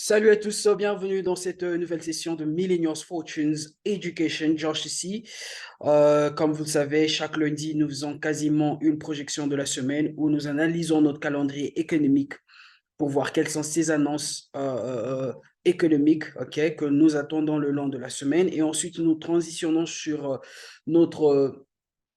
Salut à tous, bienvenue dans cette nouvelle session de Millennials Fortunes Education. Josh ici. Comme vous le savez, chaque lundi, nous faisons quasiment une projection de la semaine où nous analysons notre calendrier économique pour voir quelles sont ces annonces économiques, que nous attendons le long de la semaine. Et ensuite, nous transitionnons sur notre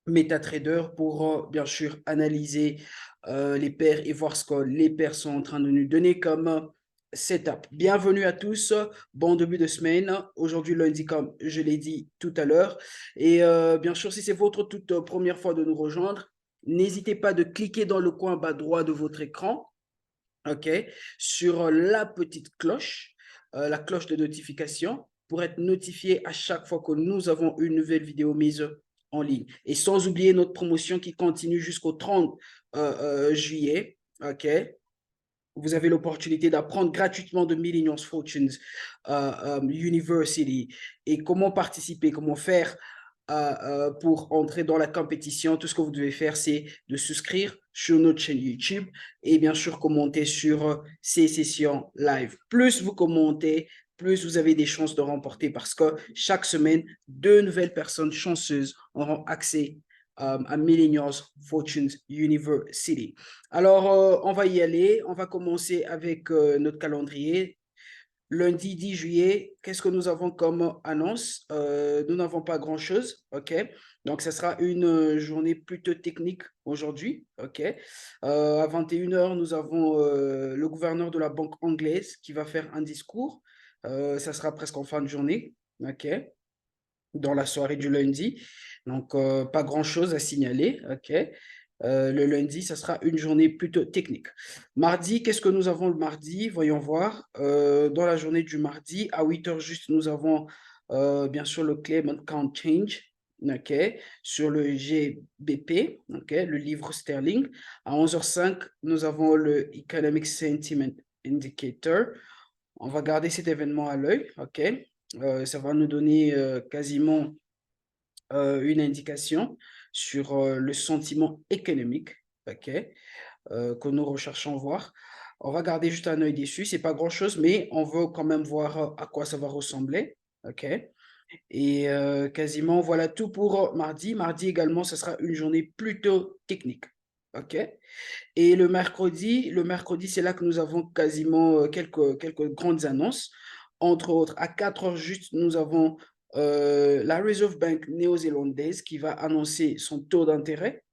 MetaTrader pour bien sûr analyser les paires et voir ce que les paires sont en train de nous donner comme setup. Bienvenue à tous, bon début de semaine. Aujourd'hui lundi, comme je l'ai dit tout à l'heure. Et bien sûr, si c'est votre toute première fois de nous rejoindre, n'hésitez pas de cliquer dans le coin bas droit de votre écran, sur la petite cloche, la cloche de notification, pour être notifié à chaque fois que nous avons une nouvelle vidéo mise en ligne. Et sans oublier notre promotion qui continue jusqu'au 30 juillet. Vous avez l'opportunité d'apprendre gratuitement de Millennials Fortunes University et comment participer, comment faire pour entrer dans la compétition. Tout ce que vous devez faire, c'est de souscrire sur notre chaîne YouTube et bien sûr commenter sur ces sessions live. Plus vous commentez, plus vous avez des chances de remporter parce que chaque semaine, deux nouvelles personnes chanceuses auront accès à Millennials Fortunes University. Alors, on va y aller. On va commencer avec notre calendrier. Lundi 10 juillet, qu'est-ce que nous avons comme annonce? Nous n'avons pas grand-chose, OK? Donc, ce sera une journée plutôt technique aujourd'hui, OK? À 21 heures, nous avons le gouverneur de la banque anglaise qui va faire un discours. Ça sera presque en fin de journée, OK? Dans la soirée du lundi. Donc, pas grand-chose à signaler, OK? Le lundi, ça sera une journée plutôt technique. Mardi, qu'est-ce que nous avons le mardi? Voyons voir. Dans la journée du mardi, à 8 heures juste, nous avons bien sûr le Clement Count Change, OK, sur le GBP, OK, le livre sterling. À 11h05, nous avons le Economic Sentiment Indicator. On va garder cet événement à l'œil, OK? Ça va nous donner quasiment une indication sur le sentiment économique, OK, que nous recherchons voir. On va garder juste un œil dessus, c'est pas grand-chose, mais on veut quand même voir à quoi ça va ressembler, OK. Et quasiment, voilà tout pour mardi. Mardi également, ce sera une journée plutôt technique, OK. Et le mercredi, c'est là que nous avons quasiment quelques grandes annonces. Entre autres, à 4 heures juste, nous avons la Reserve Bank néo-zélandaise qui va annoncer son taux d'intérêt.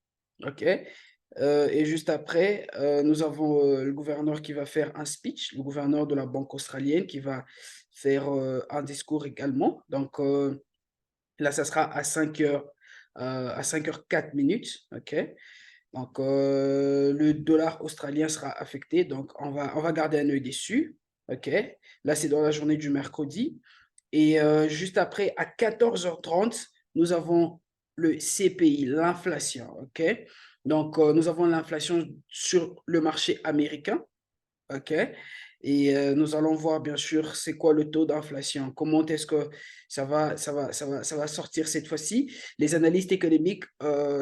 OK? Et juste après, nous avons le gouverneur qui va faire un speech, le gouverneur de la Banque australienne qui va faire un discours également. Donc là, ça sera à 5 heures, à 5h04 minutes. OK? Donc, le dollar australien sera affecté. Donc, on va garder un œil dessus. OK? Là, c'est dans la journée du mercredi. Et juste après, à 14h30, nous avons le CPI, l'inflation. OK? Donc, nous avons l'inflation sur le marché américain. OK? Et nous allons voir, bien sûr, c'est quoi le taux d'inflation, comment est-ce que ça va sortir cette fois-ci. Les analystes économiques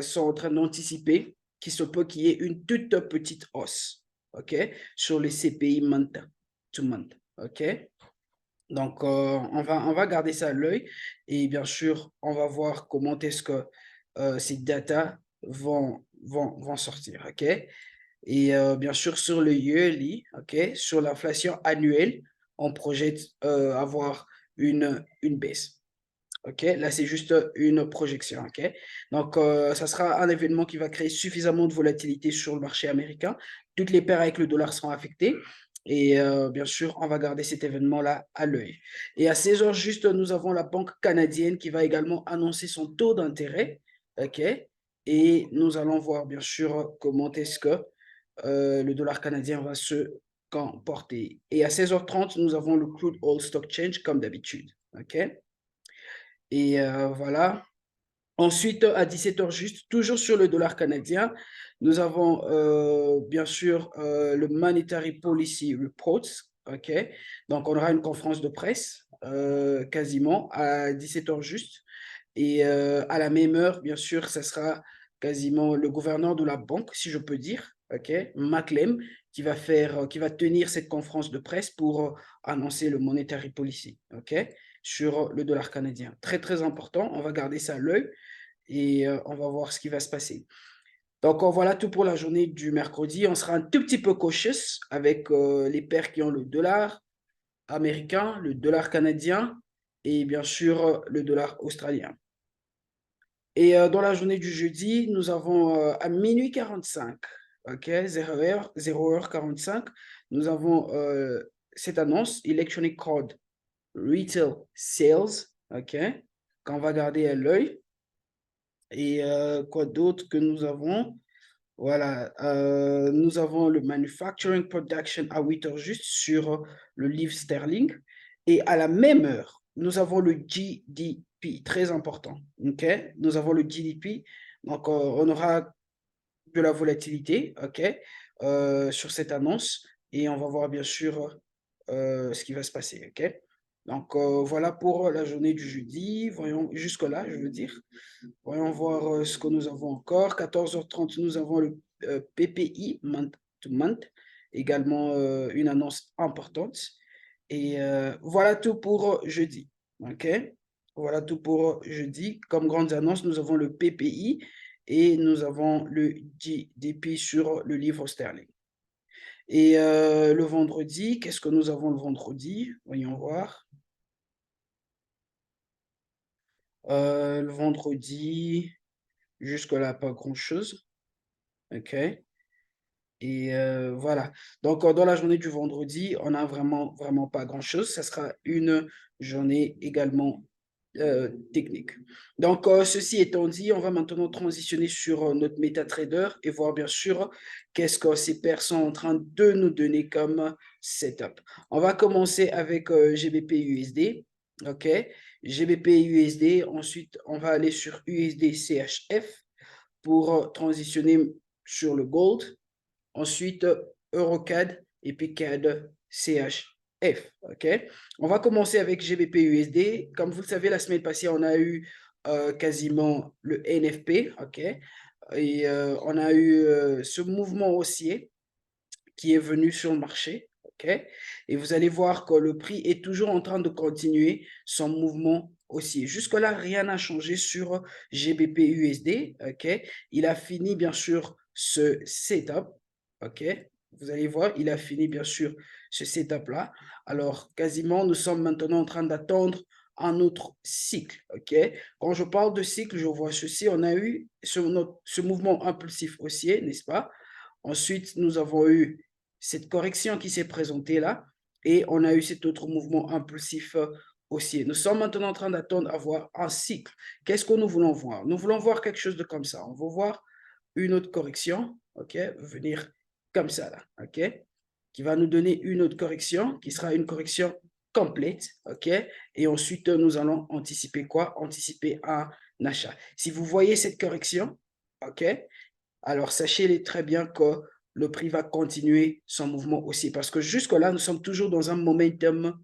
sont en train d'anticiper qu'il se peut qu'il y ait une toute petite hausse, OK, sur les CPI month to month, OK? Donc, on va garder ça à l'œil et bien sûr, on va voir comment est-ce que ces datas vont sortir, OK? Et bien sûr, sur le yearly, OK, sur l'inflation annuelle, on projette avoir une baisse. OK, là, c'est juste une projection. OK, donc ça sera un événement qui va créer suffisamment de volatilité sur le marché américain. Toutes les paires avec le dollar seront affectées. Et bien sûr, on va garder cet événement-là à l'œil. Et à 16 heures juste, nous avons la Banque canadienne qui va également annoncer son taux d'intérêt. OK, et nous allons voir bien sûr comment est-ce que le dollar canadien va se comporter. Et à 16h30, nous avons le crude oil stock change comme d'habitude. OK? Et voilà. Ensuite, à 17 heures juste, toujours sur le dollar canadien, nous avons bien sûr le Monetary Policy Reports. OK? Donc, on aura une conférence de presse quasiment à 17 heures juste. Et à la même heure, bien sûr, ça sera quasiment le gouverneur de la banque, si je peux dire, OK, Maclem, qui va tenir cette conférence de presse pour annoncer le monetary policy, OK, sur le dollar canadien. Très, très important. On va garder ça à l'œil et on va voir ce qui va se passer. Donc, voilà tout pour la journée du mercredi. On sera un tout petit peu cautious avec les paires qui ont le dollar américain, le dollar canadien et bien sûr le dollar australien. Et dans la journée du jeudi, nous avons à minuit 45, OK, 0h45, nous avons cette annonce, Electronic Card Retail Sales, OK, qu'on va garder à l'œil. Et quoi d'autre que nous avons? Voilà, nous avons le Manufacturing Production à 8 heures juste sur le livre sterling. Et à la même heure, nous avons le GDP, très important. OK? Nous avons le GDP. Donc, on aura de la volatilité, OK, sur cette annonce. Et on va voir bien sûr ce qui va se passer, OK? Donc, voilà pour la journée du jeudi. Voyons jusque-là, je veux dire. Voyons voir ce que nous avons encore. 14h30, nous avons le PPI, month to month, également une annonce importante. Et voilà tout pour jeudi. OK? Voilà tout pour jeudi. Comme grandes annonces, nous avons le PPI et nous avons le GDP sur le livre sterling. Et le vendredi, qu'est-ce que nous avons le vendredi? Voyons voir. Le vendredi, jusque-là, pas grand-chose. OK. Et voilà. Donc, dans la journée du vendredi, on n'a vraiment, vraiment pas grand-chose. Ça sera une journée également technique. Donc, ceci étant dit, on va maintenant transitionner sur notre MetaTrader et voir bien sûr qu'est-ce que ces paires sont en train de nous donner comme setup. On va commencer avec GBP USD. OK. GBP USD. Ensuite, on va aller sur USD CHF pour transitionner sur le gold. Ensuite, EuroCAD et puis CAD CHF. OK? On va commencer avec GBP USD. Comme vous le savez, la semaine passée, on a eu quasiment le NFP. OK? Et on a eu ce mouvement haussier qui est venu sur le marché. OK? Et vous allez voir que le prix est toujours en train de continuer son mouvement haussier. Jusque-là, rien n'a changé sur GBP USD. OK? Il a fini, bien sûr, ce setup. OK? Vous allez voir, il a fini, bien sûr, ce setup-là. Alors, quasiment, nous sommes maintenant en train d'attendre un autre cycle. OK? Quand je parle de cycle, je vois ceci. On a eu ce mouvement impulsif haussier, n'est-ce pas? Ensuite, nous avons eu cette correction qui s'est présentée là et on a eu cet autre mouvement impulsif haussier. Nous sommes maintenant en train d'attendre à voir un cycle. Qu'est-ce que nous voulons voir? Nous voulons voir quelque chose de comme ça. On va voir une autre correction, OK, venir comme ça là, OK, qui va nous donner une autre correction qui sera une correction complète, OK, et ensuite nous allons anticiper quoi? Anticiper un achat. Si vous voyez cette correction, OK, alors sachez très bien que le prix va continuer son mouvement haussier parce que jusque-là, nous sommes toujours dans un momentum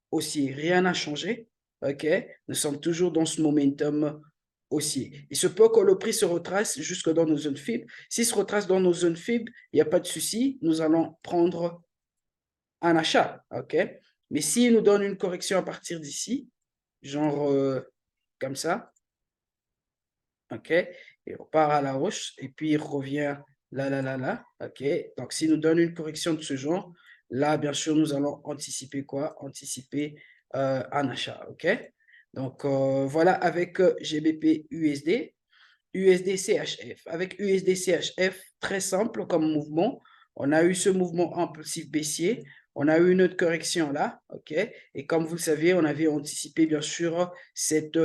haussier. Rien n'a changé. OK? Nous sommes toujours dans ce momentum haussier. Il se peut que le prix se retrace jusque dans nos zones faibles. S'il se retrace dans nos zones faibles, il n'y a pas de souci. Nous allons prendre un achat. OK? Mais s'il nous donne une correction à partir d'ici, genre comme ça, OK? Et on part à la hausse et puis il revient là, là, là, là, OK? Donc, s'il nous donne une correction de ce genre, là, bien sûr, nous allons anticiper quoi? Anticiper un achat, OK? Donc, voilà avec GBP USD, USD CHF. Avec USD CHF, très simple comme mouvement. On a eu ce mouvement impulsif baissier. On a eu une autre correction là, OK? Et comme vous le savez, on avait anticipé, bien sûr, cette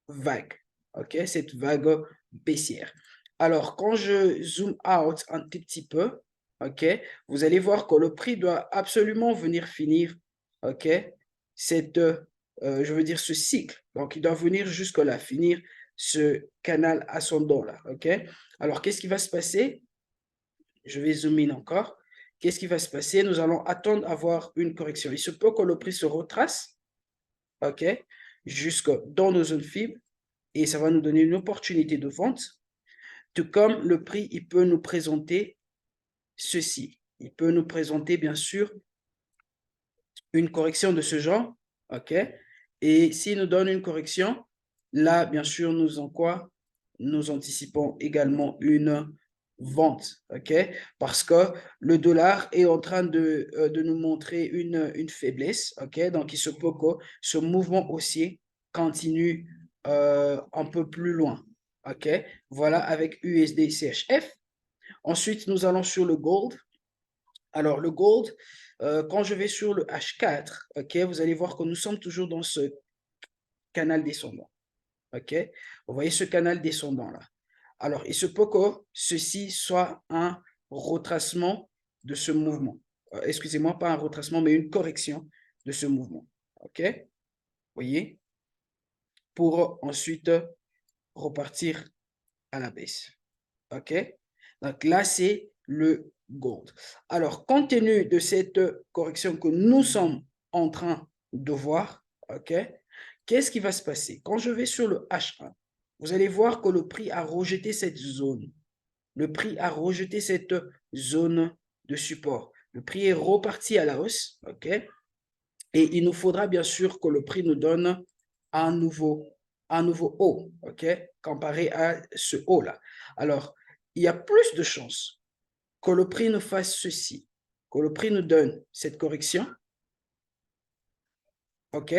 vague, OK? Cette vague baissière. Alors, quand je zoom out un tout petit peu, OK, vous allez voir que le prix doit absolument venir finir, OK, cette, je veux dire ce cycle. Donc, il doit venir jusque-là, finir ce canal ascendant là, OK? Alors, qu'est-ce qui va se passer? Je vais zoomer in encore. Qu'est-ce qui va se passer? Nous allons attendre à voir une correction. Il se peut que le prix se retrace, OK, jusque dans nos zones fibres et ça va nous donner une opportunité de vente, tout comme le prix, il peut nous présenter ceci. Il peut nous présenter, bien sûr, une correction de ce genre, OK? Et s'il nous donne une correction, là, bien sûr, nous en quoi? Nous anticipons également une vente, OK? Parce que le dollar est en train de nous montrer une faiblesse, OK? Donc, il se peut que ce mouvement haussier continue un peu plus loin, OK? Voilà avec USD CHF. Ensuite, nous allons sur le gold. Alors, le gold, quand je vais sur le H4, OK, vous allez voir que nous sommes toujours dans ce canal descendant. OK? Vous voyez ce canal descendant là. Alors, il se peut que ceci soit un retracement de ce mouvement. Excusez-moi, pas un retracement, mais une correction de ce mouvement. OK? Vous voyez? Pour ensuite repartir à la baisse. OK? Donc là, c'est le gold. Alors, compte tenu de cette correction que nous sommes en train de voir, OK, qu'est-ce qui va se passer? Quand je vais sur le H1, vous allez voir que le prix a rejeté cette zone. Le prix a rejeté cette zone de support. Le prix est reparti à la hausse, OK? Et il nous faudra bien sûr que le prix nous donne un nouveau haut, OK? Comparé à ce haut-là. Alors, il y a plus de chances que le prix nous fasse ceci, que le prix nous donne cette correction, OK?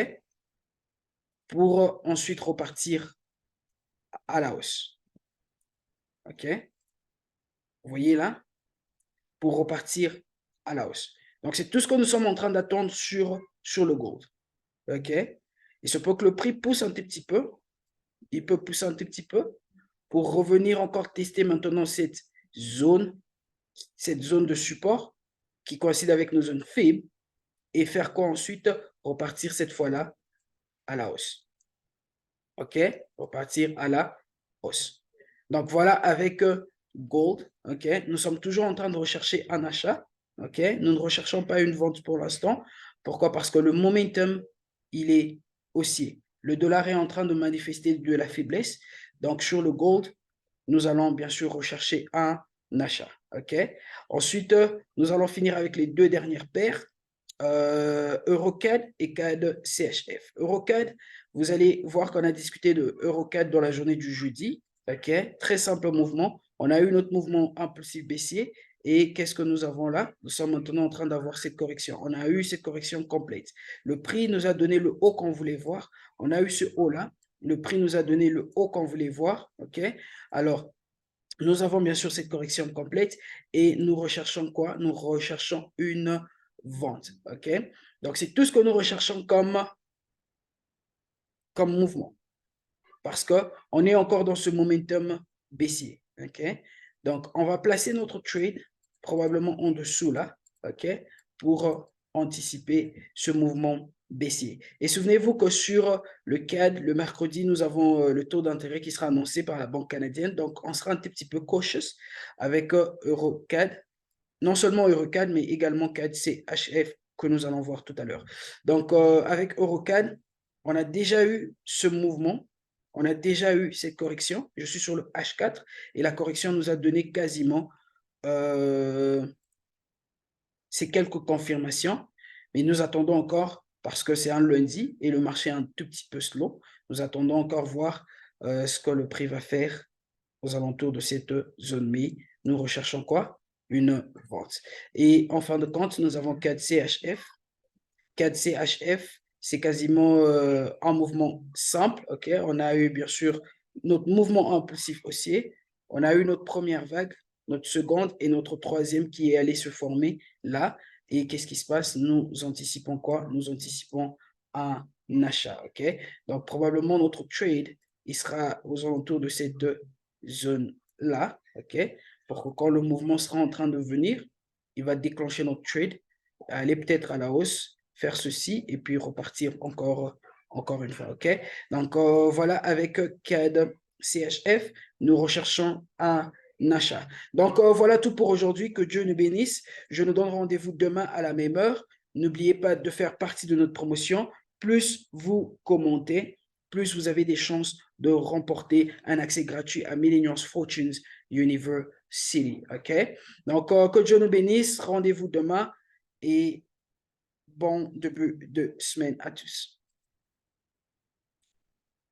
Pour ensuite repartir à la hausse. OK? Vous voyez là? Pour repartir à la hausse. Donc, c'est tout ce que nous sommes en train d'attendre sur le gold. OK? Il se peut que le prix pousse un tout petit peu. Il peut pousser un tout petit peu pour revenir encore tester maintenant cette zone de support qui coïncide avec nos zones faibles et faire quoi ensuite? Repartir cette fois-là à la hausse. OK? Repartir à la hausse. Donc, voilà avec gold. OK? Nous sommes toujours en train de rechercher un achat. OK? Nous ne recherchons pas une vente pour l'instant. Pourquoi? Parce que le momentum, il est haussier. Le dollar est en train de manifester de la faiblesse. Donc, sur le gold, nous allons bien sûr rechercher un achat. OK? Ensuite, nous allons finir avec les deux dernières paires. Eurocad et CAD CHF. Eurocad, vous allez voir qu'on a discuté de Eurocad dans la journée du jeudi. OK? Très simple mouvement. On a eu notre mouvement impulsif baissier. Et qu'est-ce que nous avons là? Nous sommes maintenant en train d'avoir cette correction. On a eu cette correction complète. Le prix nous a donné le haut qu'on voulait voir. On a eu ce haut-là. Le prix nous a donné le haut qu'on voulait voir. OK? Alors, nous avons bien sûr cette correction complète et nous recherchons quoi? Nous recherchons une vente. OK? Donc, c'est tout ce que nous recherchons comme mouvement parce qu'on est encore dans ce momentum baissier. OK? Donc, on va placer notre trade probablement en dessous là. OK? Pour anticiper ce mouvement baissier. Et souvenez-vous que sur le CAD, le mercredi, nous avons le taux d'intérêt qui sera annoncé par la Banque canadienne. Donc, on sera un petit peu cautious avec EuroCAD. Non seulement EuroCAD, mais également CAD CHF que nous allons voir tout à l'heure. Donc, avec EuroCAD, on a déjà eu ce mouvement. On a déjà eu cette correction. Je suis sur le H4 et la correction nous a donné quasiment ces quelques confirmations. Mais nous attendons encore, parce que c'est un lundi et le marché est un tout petit peu slow, nous attendons encore voir ce que le prix va faire aux alentours de cette zone. Mais nous recherchons quoi? Une vente. Et en fin de compte, nous avons 4CHF. 4CHF, c'est quasiment un mouvement simple. OK? On a eu bien sûr notre mouvement impulsif haussier. On a eu notre première vague, notre seconde et notre troisième qui est allé se former là. Et qu'est-ce qui se passe? Nous anticipons quoi? Nous anticipons un achat. OK? Donc, probablement notre trade, il sera aux alentours de cette zone-là. OK? Pour que quand le mouvement sera en train de venir, il va déclencher notre trade, aller peut-être à la hausse, faire ceci et puis repartir encore une fois. OK? Donc, voilà, avec CAD CHF, nous recherchons un achat. Donc, voilà tout pour aujourd'hui. Que Dieu nous bénisse. Je nous donne rendez-vous demain à la même heure. N'oubliez pas de faire partie de notre promotion. Plus vous commentez, plus vous avez des chances de remporter un accès gratuit à Millennials Fortunes Universe City. OK? Donc, que Dieu nous bénisse. Rendez-vous demain et bon début de semaine à tous.